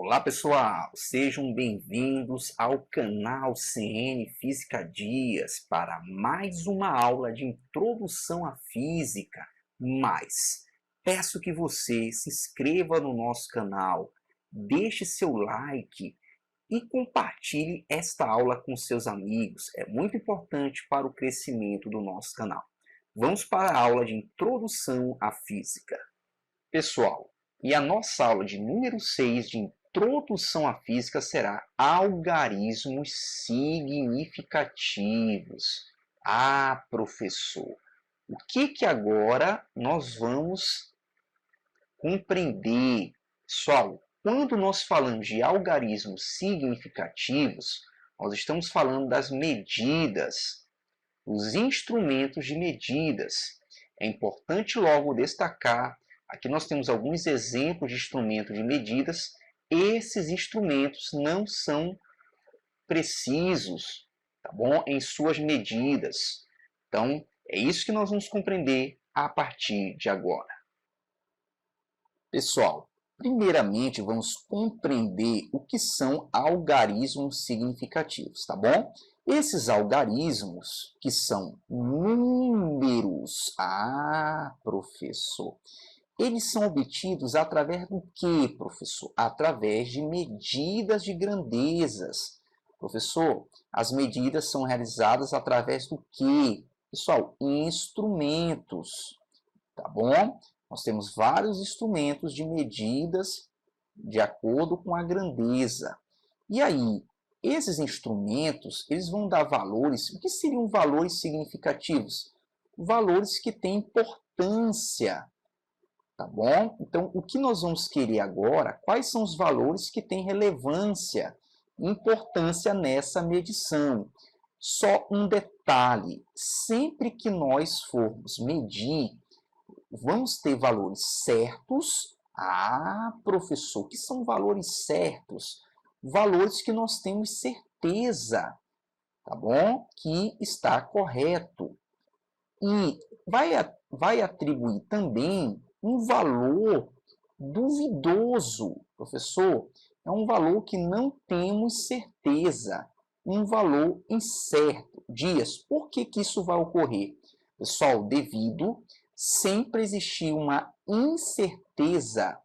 Olá pessoal, sejam bem-vindos ao canal CN Física Dias para mais uma aula de introdução à física, mas peço que você se inscreva no nosso canal, deixe seu like e compartilhe esta aula com seus amigos, é muito importante para o crescimento do nosso canal. Vamos para a aula de introdução à física. Pessoal, e a nossa aula de número 6 de introdução à física será algarismos significativos. Ah, professor, o que agora nós vamos compreender? Pessoal, quando nós falamos de algarismos significativos, nós estamos falando das medidas, os instrumentos de medidas. É importante logo destacar, aqui nós temos alguns exemplos de instrumentos de medidas. Esses instrumentos não são precisos, tá bom? Em suas medidas. Então, é isso que nós vamos compreender a partir de agora. Pessoal, primeiramente vamos compreender o que são algarismos significativos, tá bom? Esses algarismos, que são números, professor, eles são obtidos através do quê, professor? Através de medidas de grandezas. Professor, as medidas são realizadas através do quê? Pessoal, instrumentos, tá bom? Nós temos vários instrumentos de medidas de acordo com a grandeza. E aí, esses instrumentos, eles vão dar valores. O que seriam valores significativos? Valores que têm importância, tá bom? Então, o que nós vamos querer agora, quais são os valores que têm relevância, importância nessa medição? Só um detalhe, sempre que nós formos medir, vamos ter valores certos. Professor, o que são valores certos? Valores que nós temos certeza, tá bom? Que está correto. E vai atribuir também um valor duvidoso, professor. É um valor que não temos certeza, um valor incerto. Dias, por que isso vai ocorrer? Pessoal, devido sempre existir uma incerteza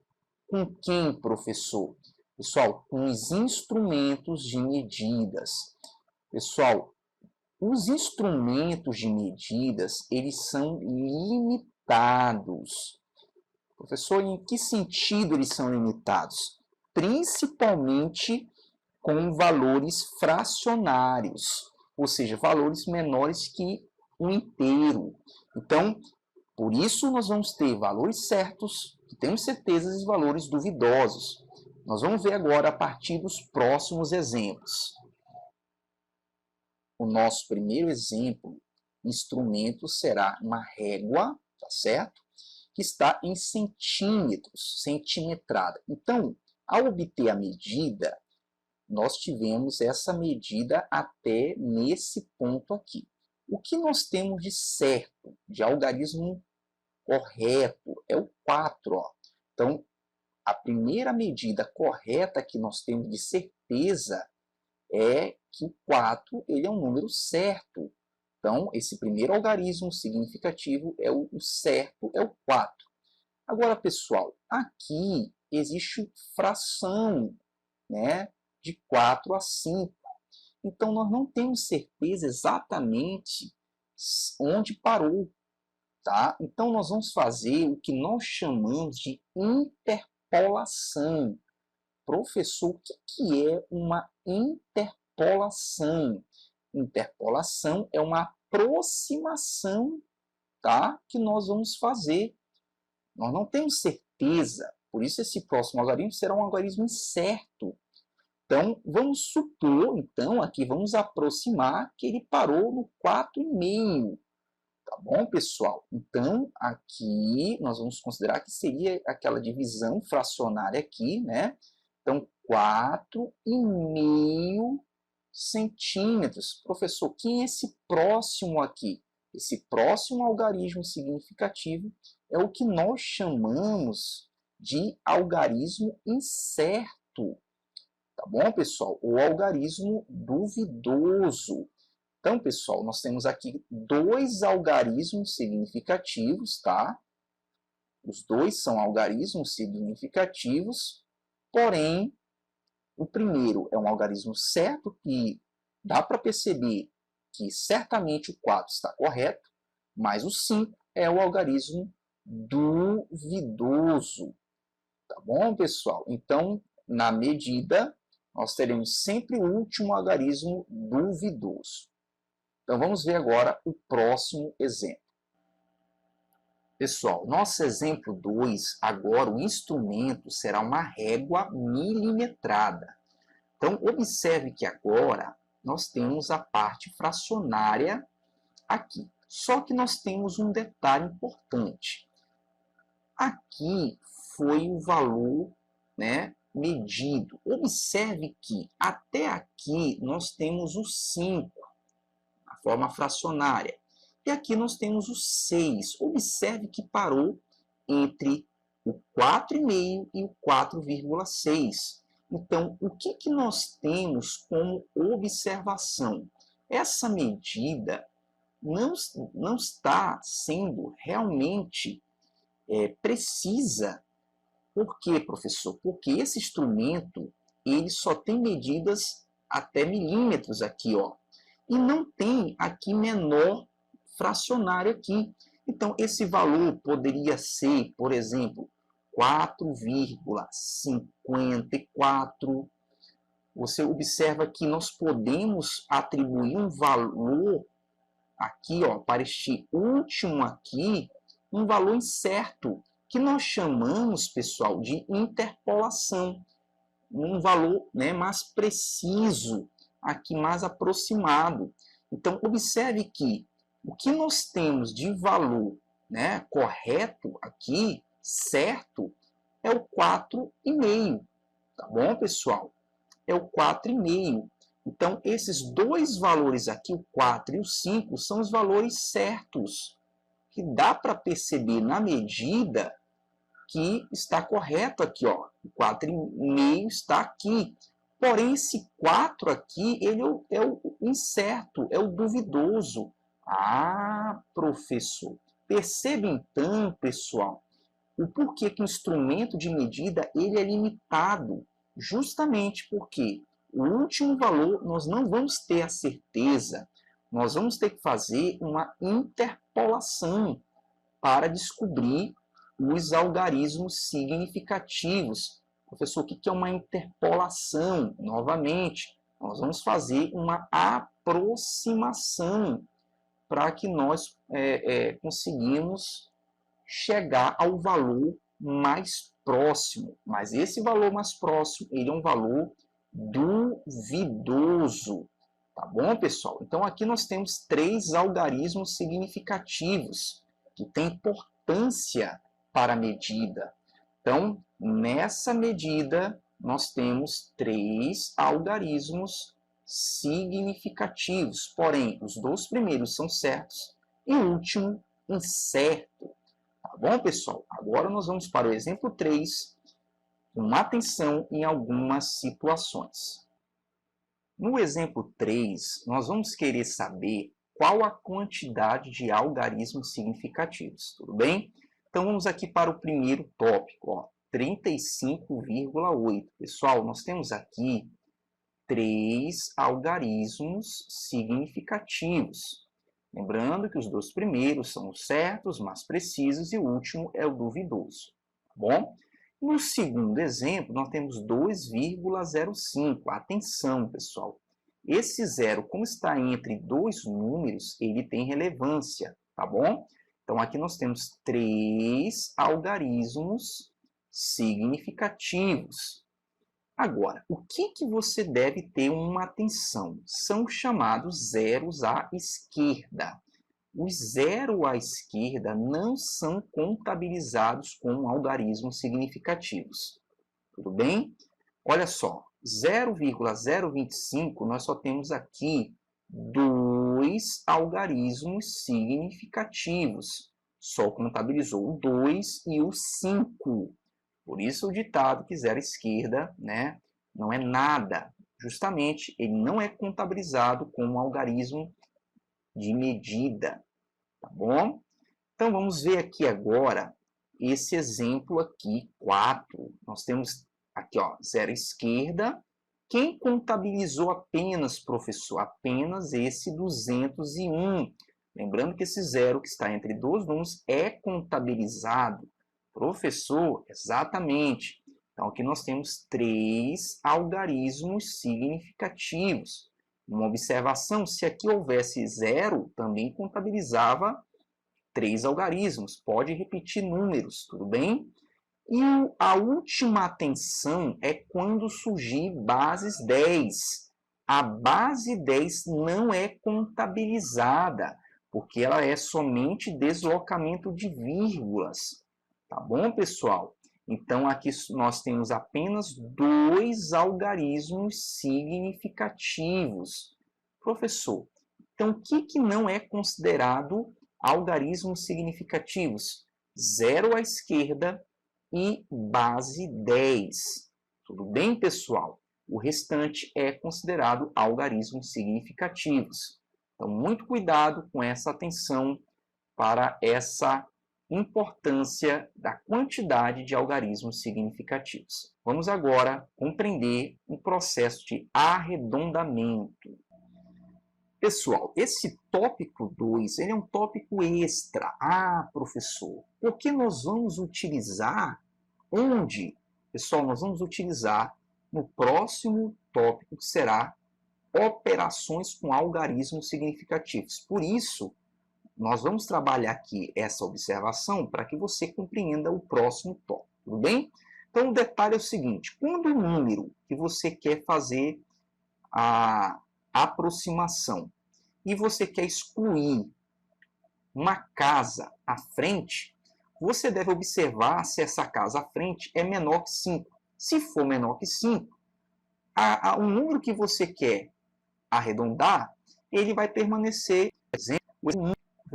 com quem, professor? Pessoal, com os instrumentos de medidas. Pessoal, os instrumentos de medidas, eles são limitados. Professor, em que sentido eles são limitados? Principalmente com valores fracionários, ou seja, valores menores que um inteiro. Então, por isso nós vamos ter valores certos, que temos certezas, e valores duvidosos. Nós vamos ver agora a partir dos próximos exemplos. O nosso primeiro exemplo, instrumento, será uma régua, tá certo? Que está em centímetros, centimetrada. Então, ao obter a medida, nós tivemos essa medida até nesse ponto aqui. O que nós temos de certo, de algarismo correto, é o 4. Ó. Então, a primeira medida correta que nós temos de certeza é que o 4 ele é um número certo. Então, esse primeiro algarismo significativo é o certo, é o 4. Agora, pessoal, aqui existe fração, né, de 4 a 5. Então, nós não temos certeza exatamente onde parou. Tá? Então, nós vamos fazer o que nós chamamos de interpolação. Professor, o que é uma interpolação? Interpolação é uma aproximação, tá? Que nós vamos fazer. Nós não temos certeza, por isso esse próximo algarismo será um algarismo incerto. Então, vamos supor, aqui vamos aproximar que ele parou no 4,5. Tá bom, pessoal? Então, aqui nós vamos considerar que seria aquela divisão fracionária aqui, né? Então, 4,5 centímetros. Professor, quem é esse próximo aqui? Esse próximo algarismo significativo é o que nós chamamos de algarismo incerto. Tá bom, pessoal? O algarismo duvidoso. Então, pessoal, nós temos aqui dois algarismos significativos, tá? Os dois são algarismos significativos, porém, o primeiro é um algarismo certo, que dá para perceber que certamente o 4 está correto, mas o 5 é o algarismo duvidoso. Tá bom, pessoal? Então, na medida, nós teremos sempre o último algarismo duvidoso. Então, vamos ver agora o próximo exemplo. Pessoal, nosso exemplo 2, agora o instrumento será uma régua milimetrada. Então, observe que agora nós temos a parte fracionária aqui. Só que nós temos um detalhe importante. Aqui foi o valor, né, medido. Observe que até aqui nós temos o 5, a forma fracionária. E aqui nós temos o 6. Observe que parou entre o 4,5 e o 4,6. Então, o que nós temos como observação? Essa medida não está sendo realmente precisa. Por quê, professor? Porque esse instrumento ele só tem medidas até milímetros aqui, ó, e não tem aqui menor fracionário aqui. Então, esse valor poderia ser, por exemplo, 4,54. Você observa que nós podemos atribuir um valor aqui, ó, para este último aqui, um valor incerto, que nós chamamos, pessoal, de interpolação. Um valor, né, mais preciso, aqui mais aproximado. Então, observe que o que nós temos de valor, né, correto aqui, certo, é o 4,5. Tá bom, pessoal? É o 4,5. Então, esses dois valores aqui, o 4 e o 5, são os valores certos, que dá para perceber na medida que está correto aqui, ó. O 4,5 está aqui. Porém, esse 4 aqui, ele é o incerto, é o duvidoso. Ah, professor. Perceba então, pessoal, o porquê que o instrumento de medida ele é limitado. Justamente porque o último valor nós não vamos ter a certeza. Nós vamos ter que fazer uma interpolação para descobrir os algarismos significativos. Professor, o que é uma interpolação? Novamente, nós vamos fazer uma aproximação para que nós conseguimos chegar ao valor mais próximo. Mas esse valor mais próximo, ele é um valor duvidoso. Tá bom, pessoal? Então, aqui nós temos 3 algarismos significativos que têm importância para a medida. Então, nessa medida, nós temos 3 algarismos significativos. Porém, os 2 primeiros são certos e o último incerto. Tá bom, pessoal? Agora nós vamos para o exemplo 3, com atenção em algumas situações. No exemplo 3, nós vamos querer saber qual a quantidade de algarismos significativos, tudo bem? Então, vamos aqui para o primeiro tópico, 35,8. Pessoal, nós temos aqui 3 algarismos significativos. Lembrando que os 2 primeiros são os certos, mais precisos, e o último é o duvidoso. Tá bom? No segundo exemplo, nós temos 2,05. Atenção, pessoal. Esse zero, como está entre 2 números, ele tem relevância, tá bom? Então, aqui nós temos 3 algarismos significativos. Agora, o que você deve ter uma atenção? São chamados zeros à esquerda. Os zeros à esquerda não são contabilizados como algarismos significativos. Tudo bem? Olha só, 0,025, nós só temos aqui 2 algarismos significativos. Só contabilizou o 2 e o 5. Por isso o ditado que zero à esquerda, né, não é nada. Justamente, ele não é contabilizado como um algarismo de medida, tá bom? Então, vamos ver aqui agora esse exemplo aqui, 4. Nós temos aqui, ó, zero à esquerda. Quem contabilizou apenas, professor? Apenas esse 201. Lembrando que esse zero que está entre dois números é contabilizado. Professor, exatamente. Então, aqui nós temos 3 algarismos significativos. Uma observação, se aqui houvesse zero, também contabilizava 3 algarismos. Pode repetir números, tudo bem? E a última atenção é quando surgir bases 10. A base 10 não é contabilizada, porque ela é somente deslocamento de vírgulas. Tá bom, pessoal? Então, aqui nós temos apenas 2 algarismos significativos. Professor, então o que não é considerado algarismos significativos? Zero à esquerda e base 10. Tudo bem, pessoal? O restante é considerado algarismos significativos. Então, muito cuidado com essa atenção para essa importância da quantidade de algarismos significativos. Vamos agora compreender o processo de arredondamento. Pessoal, esse tópico 2, ele é um tópico extra. Ah, professor, porque nós vamos utilizar onde? Pessoal, nós vamos utilizar no próximo tópico, que será operações com algarismos significativos. Por isso, nós vamos trabalhar aqui essa observação para que você compreenda o próximo tópico, tudo bem? Então, o detalhe é o seguinte, quando o número que você quer fazer a aproximação e você quer excluir uma casa à frente, você deve observar se essa casa à frente é menor que 5. Se for menor que 5, o número que você quer arredondar, ele vai permanecer.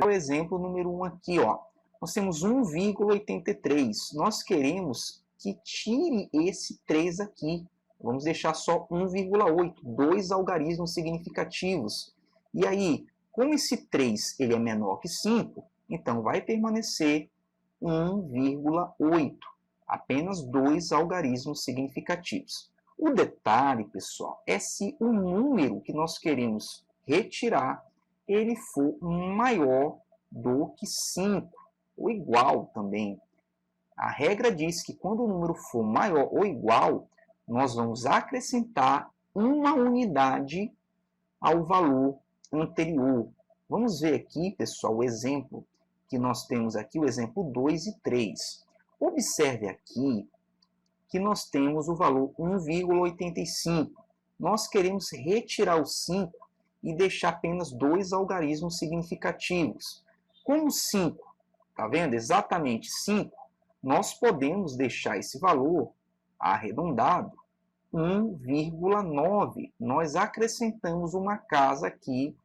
O exemplo número 1 aqui, ó. Nós temos 1,83. Nós queremos que tire esse 3 aqui. Vamos deixar só 1,8, 2 algarismos significativos. E aí, como esse 3 ele é menor que 5, então vai permanecer 1,8. Apenas 2 algarismos significativos. O detalhe, pessoal, é se o número que nós queremos retirar ele for maior do que 5, ou igual também. A regra diz que quando o número for maior ou igual, nós vamos acrescentar uma unidade ao valor anterior. Vamos ver aqui, pessoal, o exemplo que nós temos aqui, o exemplo 2 e 3. Observe aqui que nós temos o valor 1,85. Nós queremos retirar o 5 e deixar apenas 2 algarismos significativos. Como 5, tá vendo? Exatamente 5, nós podemos deixar esse valor arredondado 1,9. Nós acrescentamos uma casa aqui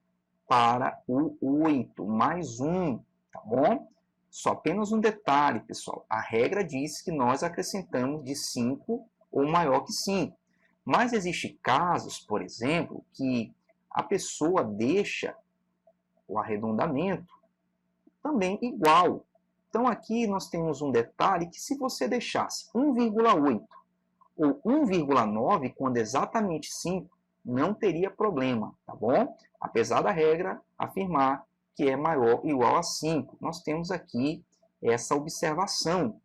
para o 8, mais 1, tá bom? Só apenas um detalhe, pessoal. A regra diz que nós acrescentamos de 5 ou maior que 5. Mas existem casos, por exemplo, que a pessoa deixa o arredondamento também igual. Então, aqui nós temos um detalhe que se você deixasse 1,8 ou 1,9, quando exatamente 5, não teria problema, tá bom? Apesar da regra afirmar que é maior ou igual a 5. Nós temos aqui essa observação,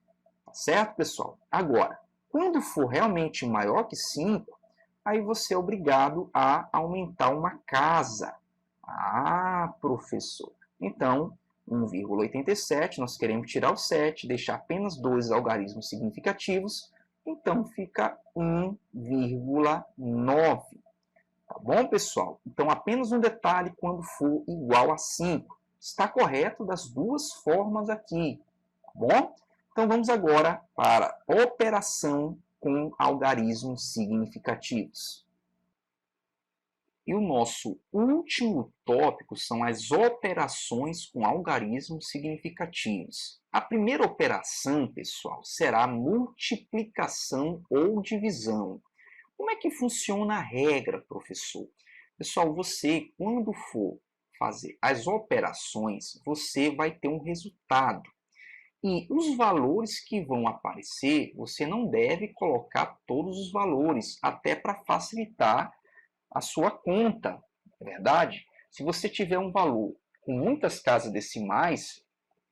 tá certo, pessoal? Agora, quando for realmente maior que 5, aí você é obrigado a aumentar uma casa. Ah, professor. Então, 1,87, nós queremos tirar o 7, deixar apenas 2 algarismos significativos, então fica 1,9. Tá bom, pessoal? Então, apenas um detalhe quando for igual a 5. Está correto das duas formas aqui, tá bom? Então, vamos agora para a operação com algarismos significativos. E o nosso último tópico são as operações com algarismos significativos. A primeira operação, pessoal, será multiplicação ou divisão. Como é que funciona a regra, professor? Pessoal, você, quando for fazer as operações, você vai ter um resultado. E os valores que vão aparecer, você não deve colocar todos os valores, até para facilitar a sua conta, é verdade? Se você tiver um valor com muitas casas decimais,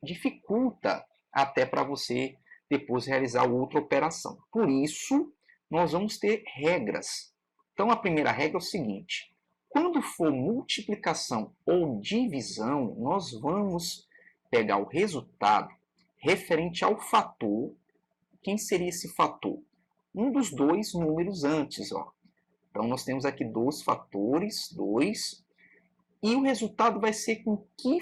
dificulta até para você depois realizar outra operação. Por isso, nós vamos ter regras. Então, a primeira regra é o seguinte: quando for multiplicação ou divisão, nós vamos pegar o resultado referente ao fator. Quem seria esse fator? Um dos dois números antes, ó. Então, nós temos aqui dois fatores, 2, e o resultado vai ser com que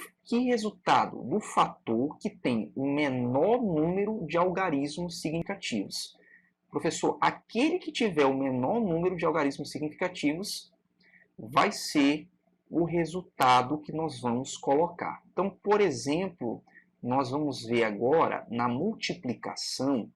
resultado? Do fator que tem o menor número de algarismos significativos. Professor, aquele que tiver o menor número de algarismos significativos vai ser o resultado que nós vamos colocar. Então, por exemplo, nós vamos ver agora na multiplicação,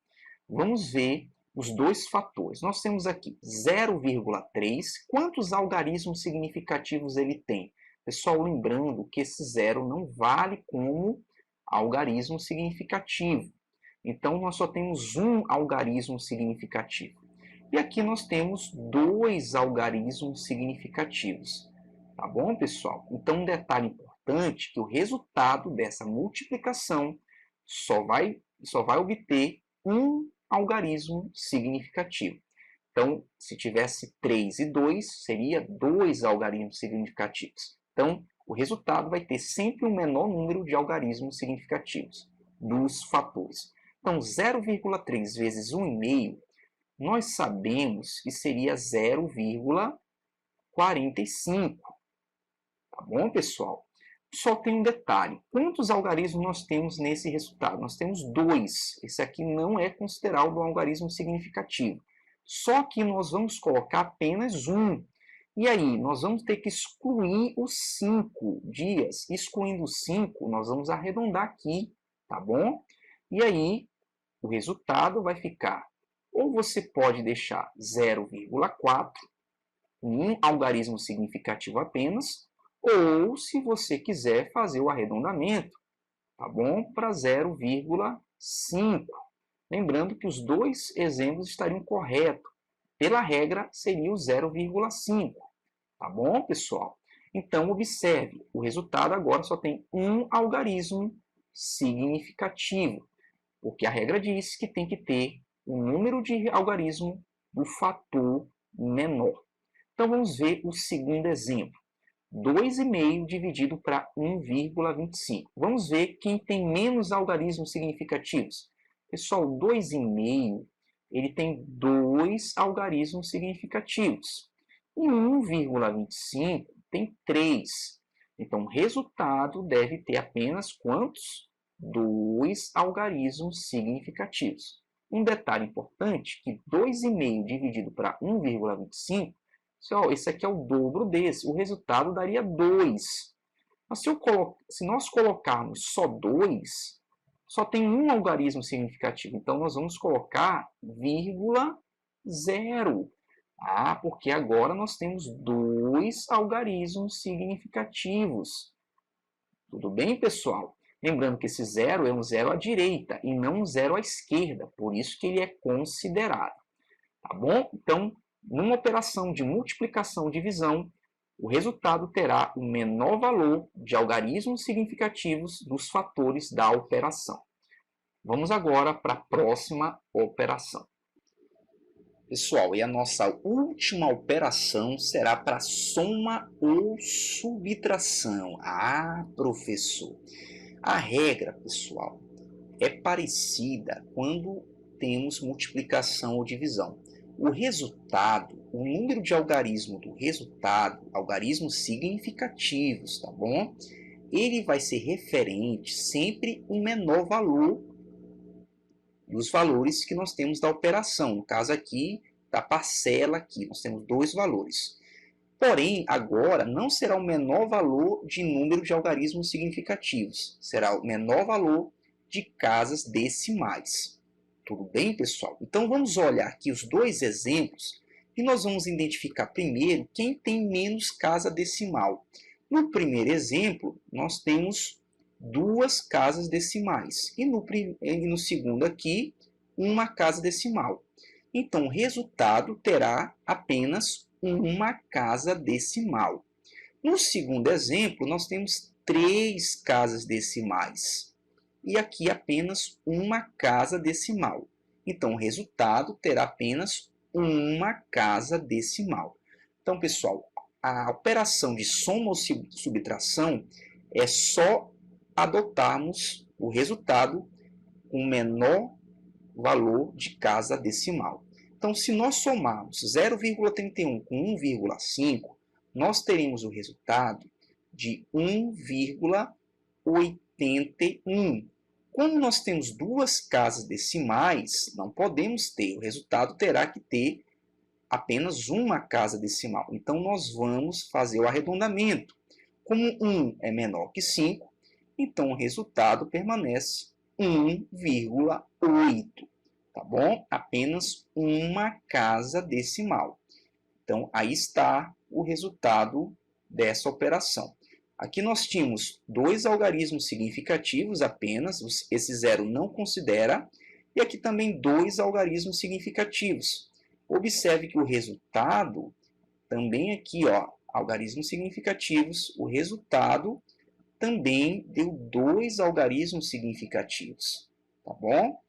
vamos ver os dois fatores. Nós temos aqui 0,3. Quantos algarismos significativos ele tem? Pessoal, lembrando que esse zero não vale como algarismo significativo. Então, nós só temos um algarismo significativo. E aqui nós temos dois algarismos significativos. Tá bom, pessoal? Então, um detalhe importante é que o resultado dessa multiplicação só vai obter um algarismo significativo. Então, se tivesse 3 e 2, seria 2 algarismos significativos. Então, o resultado vai ter sempre um menor número de algarismos significativos dos fatores. Então, 0,3 vezes 1,5, nós sabemos que seria 0,45. Tá bom, pessoal? Só tem um detalhe. Quantos algarismos nós temos nesse resultado? Nós temos 2. Esse aqui não é considerado um algarismo significativo. Só que nós vamos colocar apenas 1. E aí, nós vamos ter que excluir os 5 dias. Excluindo os 5, nós vamos arredondar aqui, tá bom? E aí, o resultado vai ficar, ou você pode deixar 0,4, um algarismo significativo apenas, ou se você quiser fazer o arredondamento, tá bom? Para 0,5. Lembrando que os dois exemplos estariam corretos. Pela regra, seria o 0,5. Tá bom, pessoal? Então, observe, o resultado agora só tem um algarismo significativo, porque a regra diz que tem que ter um número de algarismo do fator menor. Então, vamos ver o segundo exemplo. 2,5 dividido para 1,25. Vamos ver quem tem menos algarismos significativos. Pessoal, 2,5 ele tem 2 algarismos significativos. E 1,25 tem 3. Então, o resultado deve ter apenas quantos? 2 algarismos significativos. Um detalhe importante, que 2,5 dividido para 1,25, esse aqui é o dobro desse, o resultado daria 2. Mas se nós colocarmos só 2, só tem um algarismo significativo, então nós vamos colocar vírgula 0. Porque agora nós temos 2 algarismos significativos. Tudo bem, pessoal? Lembrando que esse zero é um zero à direita e não um zero à esquerda, por isso que ele é considerado. Tá bom? Então, numa operação de multiplicação e divisão, o resultado terá o menor valor de algarismos significativos dos fatores da operação. Vamos agora para a próxima operação. Pessoal, e a nossa última operação será para soma ou subtração. Professor, a regra, pessoal, é parecida quando temos multiplicação ou divisão. O resultado, o número de algarismo do resultado, algarismos significativos, tá bom? Ele vai ser referente sempre o menor valor dos valores que nós temos da operação. No caso aqui, da parcela aqui, nós temos 2 valores. Porém, agora não será o menor valor de número de algarismos significativos, será o menor valor de casas decimais. Tudo bem, pessoal? Então, vamos olhar aqui os 2 exemplos E nós vamos identificar primeiro quem tem menos casa decimal. No primeiro exemplo, nós temos 2 casas decimais. E no segundo aqui, 1 casa decimal. Então, o resultado terá apenas 1 casa decimal. No segundo exemplo, nós temos 3 casas decimais. E aqui apenas 1 casa decimal. Então, o resultado terá apenas 1 casa decimal. Então, pessoal, a operação de soma ou subtração é só adotarmos o resultado com o menor valor de casa decimal. Então, se nós somarmos 0,31 com 1,5, nós teremos o resultado de 1,81. Como nós temos 2 casas decimais, não podemos ter, o resultado terá que ter apenas 1 casa decimal. Então, nós vamos fazer o arredondamento. Como 1 é menor que 5, então o resultado permanece 1,8. Tá bom? Apenas 1 casa decimal. Então, aí está o resultado dessa operação. Aqui nós tínhamos 2 algarismos significativos apenas, esse zero não considera, e aqui também 2 algarismos significativos. Observe que o resultado, também aqui, ó, algarismos significativos, o resultado também deu 2 algarismos significativos, tá bom?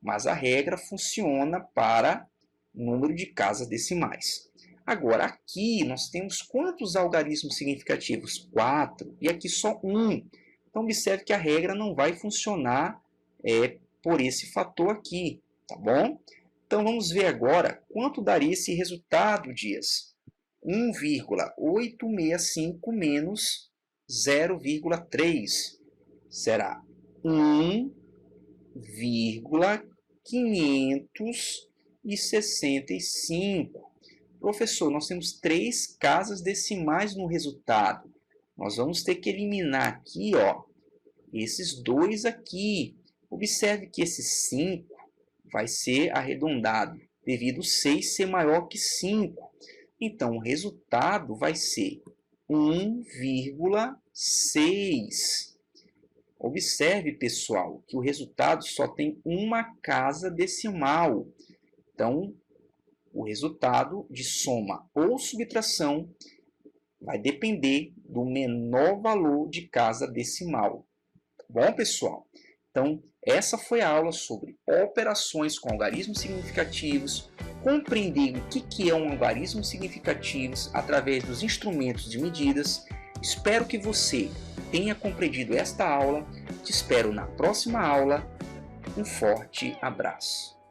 Mas a regra funciona para número de casas decimais. Agora, aqui nós temos quantos algarismos significativos? 4, e aqui só 1. Então, observe que a regra não vai funcionar por esse fator aqui, tá bom? Então, vamos ver agora quanto daria esse resultado, Dias. 1,865 menos 0,3 será 1,565. Professor, nós temos 3 casas decimais no resultado. Nós vamos ter que eliminar aqui, ó, esses 2 aqui. Observe que esse 5 vai ser arredondado, devido 6 ser maior que 5. Então, o resultado vai ser 1,6. Observe, pessoal, que o resultado só tem 1 casa decimal. Então, o resultado de soma ou subtração vai depender do menor valor de casa decimal. Tá bom, pessoal? Então, essa foi a aula sobre operações com algarismos significativos, compreender o que é um algarismo significativo através dos instrumentos de medidas. Espero que você tenha compreendido esta aula. Te espero na próxima aula. Um forte abraço.